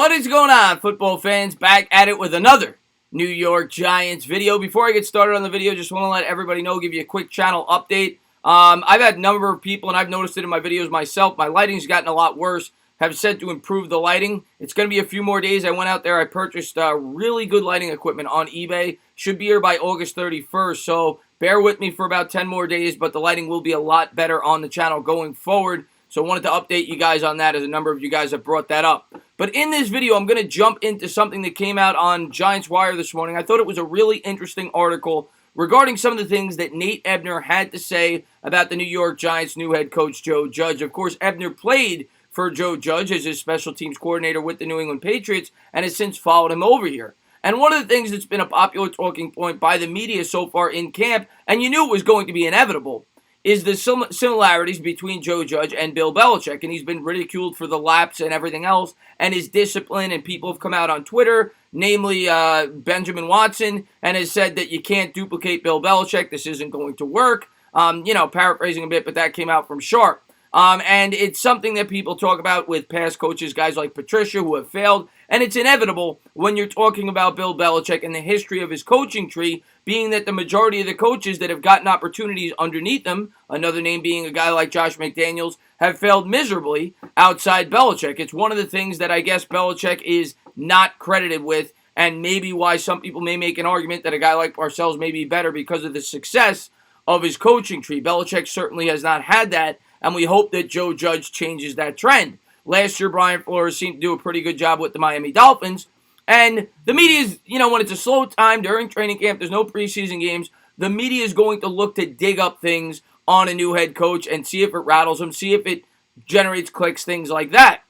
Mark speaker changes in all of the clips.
Speaker 1: What is going on, football fans? Back at it with another New York Giants video. Before I get started on the video, just want to let everybody know, give you a quick channel update. I've had a number of people, and I've noticed it in my videos myself, my lighting's gotten a lot worse, have said to improve the lighting. It's going to be a few more days. I went out there, I purchased really good lighting equipment on eBay. Should be here by August 31st, so bear with me for about 10 more days, but the lighting will be a lot better on the channel going forward. So I wanted to update you guys on that, as a number of you guys have brought that up. But in this video, I'm going to jump into something that came out on Giants Wire this morning. I thought it was a really interesting article regarding some of the things that Nate Ebner had to say about the New York Giants' new head coach, Joe Judge. Of course, Ebner played for Joe Judge as his special teams coordinator with the New England Patriots and has since followed him over here. And one of the things that's been a popular talking point by the media so far in camp, and you knew it was going to be inevitable, is the similarities between Joe Judge and Bill Belichick. And he's been ridiculed for the lapse and everything else, and his discipline, and people have come out on Twitter, namely Benjamin Watson, and has said that you can't duplicate Bill Belichick, this isn't going to work. Paraphrasing a bit, but that came out from Sharp. And it's something that people talk about with past coaches, guys like Patricia, who have failed. And it's inevitable when you're talking about Bill Belichick and the history of his coaching tree, being that the majority of the coaches that have gotten opportunities underneath him, another name being a guy like Josh McDaniels, have failed miserably outside Belichick. It's one of the things that I guess Belichick is not credited with, and maybe why some people may make an argument that a guy like Parcells may be better because of the success of his coaching tree. Belichick certainly has not had that, and we hope that Joe Judge changes that trend. Last year, Brian Flores seemed to do a pretty good job with the Miami Dolphins. And the media is, when it's a slow time during training camp, there's no preseason games, the media is going to look to dig up things on a new head coach and see if it rattles him, see if it generates clicks, things like that.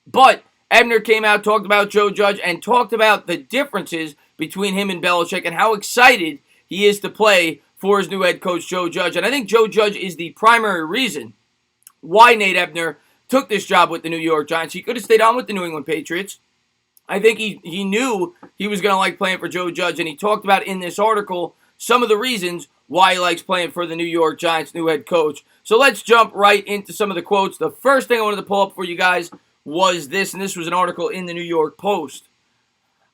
Speaker 1: But Ebner came out, talked about Joe Judge, and talked about the differences between him and Belichick and how excited he is to play for his new head coach, Joe Judge. And I think Joe Judge is the primary reason why Nate Ebner took this job with the New York Giants. He could have stayed on with the New England Patriots. I think he knew he was going to like playing for Joe Judge, and he talked about in this article some of the reasons why he likes playing for the New York Giants' new head coach. So let's jump right into some of the quotes. The first thing I wanted to pull up for you guys was this, and this was an article in the New York Post.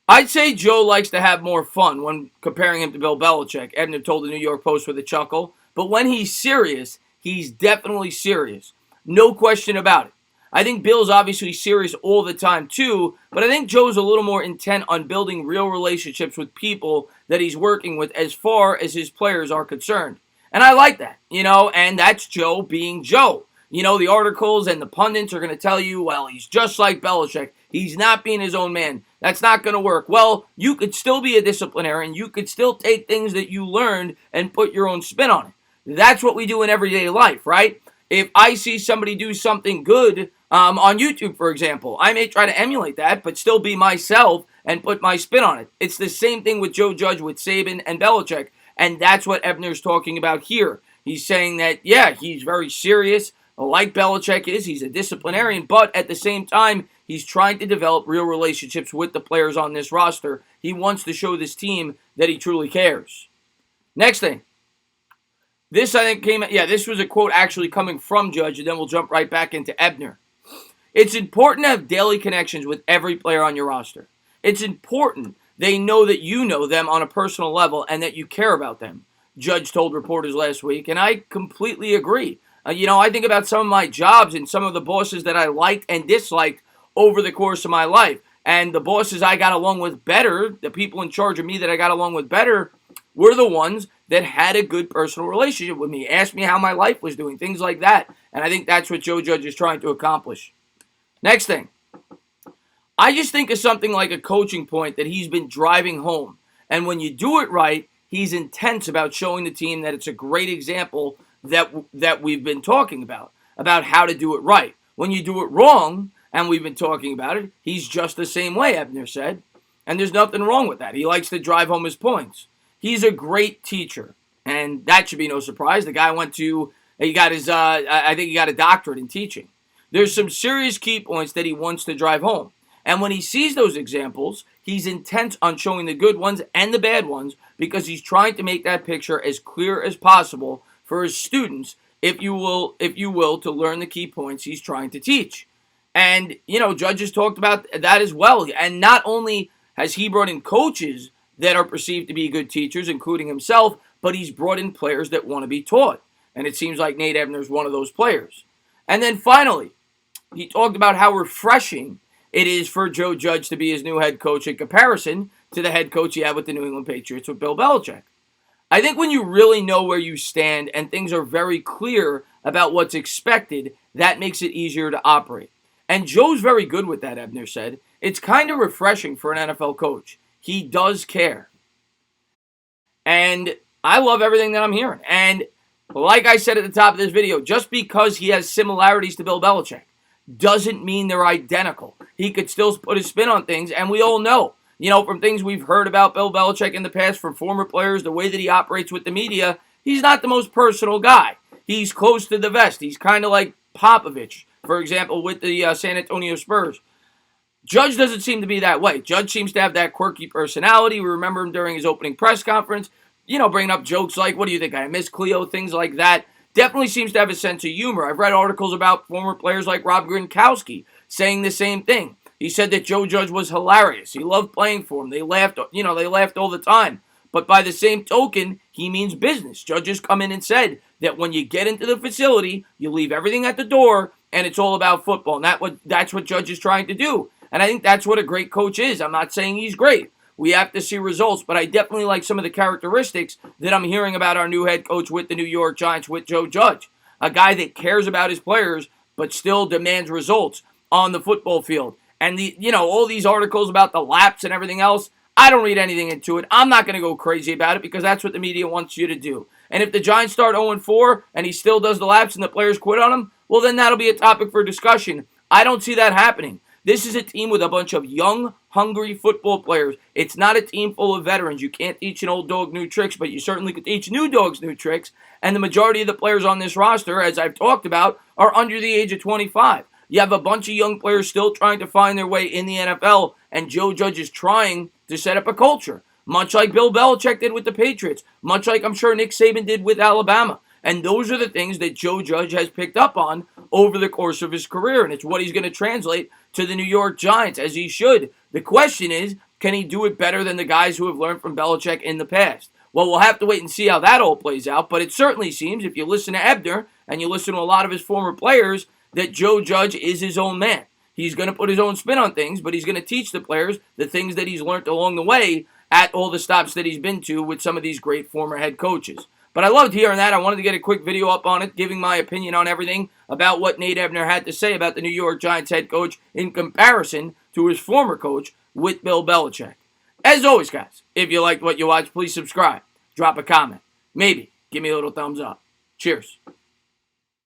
Speaker 1: I'd say Joe likes to have more fun when comparing him to Bill Belichick, Ebner told the New York Post with a chuckle. But when he's serious, he's definitely serious. No question about it. I think Bill's obviously serious all the time too, but I think Joe's a little more intent on building real relationships with people that he's working with as far as his players are concerned. And I like that, and that's Joe being Joe. The articles and the pundits are going to tell you, well, he's just like Belichick. He's not being his own man. That's not going to work. Well, you could still be a disciplinarian. You could still take things that you learned and put your own spin on it. That's what we do in everyday life, right? If I see somebody do something good on YouTube, for example, I may try to emulate that, but still be myself and put my spin on it. It's the same thing with Joe Judge, with Saban and Belichick, and that's what Ebner's talking about here. He's saying that, yeah, he's very serious, like Belichick is. He's a disciplinarian, but at the same time, he's trying to develop real relationships with the players on this roster. He wants to show this team that he truly cares. Next thing. This, I think, this was a quote actually coming from Judge, and then we'll jump right back into Ebner. It's important to have daily connections with every player on your roster. It's important they know that you know them on a personal level and that you care about them, Judge told reporters last week, and I completely agree. I think about some of my jobs and some of the bosses that I liked and disliked over the course of my life. And the bosses I got along with better, the people in charge of me that I got along with better, were the ones that had a good personal relationship with me, asked me how my life was doing, things like that. And I think that's what Joe Judge is trying to accomplish. Next thing. I just think of something like a coaching point that he's been driving home. And when you do it right, he's intense about showing the team that it's a great example that we've been talking about how to do it right. When you do it wrong, and we've been talking about it, he's just the same way, Ebner said. And there's nothing wrong with that. He likes to drive home his points. He's a great teacher, and that should be no surprise. The guy he got a doctorate in teaching. There's some serious key points that he wants to drive home. And when he sees those examples, he's intent on showing the good ones and the bad ones because he's trying to make that picture as clear as possible for his students, if you will, to learn the key points he's trying to teach. And, Judge has talked about that as well. And not only has he brought in coaches that are perceived to be good teachers, including himself, but he's brought in players that want to be taught. And it seems like Nate Ebner is one of those players. And then finally, he talked about how refreshing it is for Joe Judge to be his new head coach in comparison to the head coach he had with the New England Patriots with Bill Belichick. I think when you really know where you stand and things are very clear about what's expected, that makes it easier to operate. And Joe's very good with that, Ebner said. It's kind of refreshing for an NFL coach. He does care. And I love everything that I'm hearing. And like I said at the top of this video, just because he has similarities to Bill Belichick doesn't mean they're identical. He could still put his spin on things, and we all know, from things we've heard about Bill Belichick in the past from former players, the way that he operates with the media, he's not the most personal guy. He's close to the vest. He's kind of like Popovich, for example, with the San Antonio Spurs. Judge doesn't seem to be that way. Judge seems to have that quirky personality. We remember him during his opening press conference, bringing up jokes like, what do you think, I miss Cleo, things like that. Definitely seems to have a sense of humor. I've read articles about former players like Rob Gronkowski saying the same thing. He said that Joe Judge was hilarious. He loved playing for him. They laughed, they laughed all the time. But by the same token, he means business. Judge has come in and said that when you get into the facility, you leave everything at the door, and it's all about football. And that's what Judge is trying to do. And I think that's what a great coach is. I'm not saying he's great. We have to see results, but I definitely like some of the characteristics that I'm hearing about our new head coach with the New York Giants, with Joe Judge. A guy that cares about his players, but still demands results on the football field. And all these articles about the laps and everything else, I don't read anything into it. I'm not going to go crazy about it because that's what the media wants you to do. And if the Giants start 0-4 and he still does the laps and the players quit on him, well, then that'll be a topic for discussion. I don't see that happening. This is a team with a bunch of young, hungry football players. It's not a team full of veterans. You can't teach an old dog new tricks, but you certainly could teach new dogs new tricks. And the majority of the players on this roster, as I've talked about, are under the age of 25. You have a bunch of young players still trying to find their way in the NFL, and Joe Judge is trying to set up a culture, much like Bill Belichick did with the Patriots, much like I'm sure Nick Saban did with Alabama. And those are the things that Joe Judge has picked up on over the course of his career, and it's what he's going to translate to the New York Giants, as he should. The question is, can he do it better than the guys who have learned from Belichick in the past? Well, we'll have to wait and see how that all plays out, but it certainly seems, if you listen to Ebner and you listen to a lot of his former players, that Joe Judge is his own man. He's going to put his own spin on things, but he's going to teach the players the things that he's learned along the way at all the stops that he's been to with some of these great former head coaches. But I loved hearing that. I wanted to get a quick video up on it, giving my opinion on everything about what Nate Ebner had to say about the New York Giants head coach in comparison to his former coach with Bill Belichick. As always, guys, if you liked what you watched, please subscribe. Drop a comment. Maybe give me a little thumbs up. Cheers.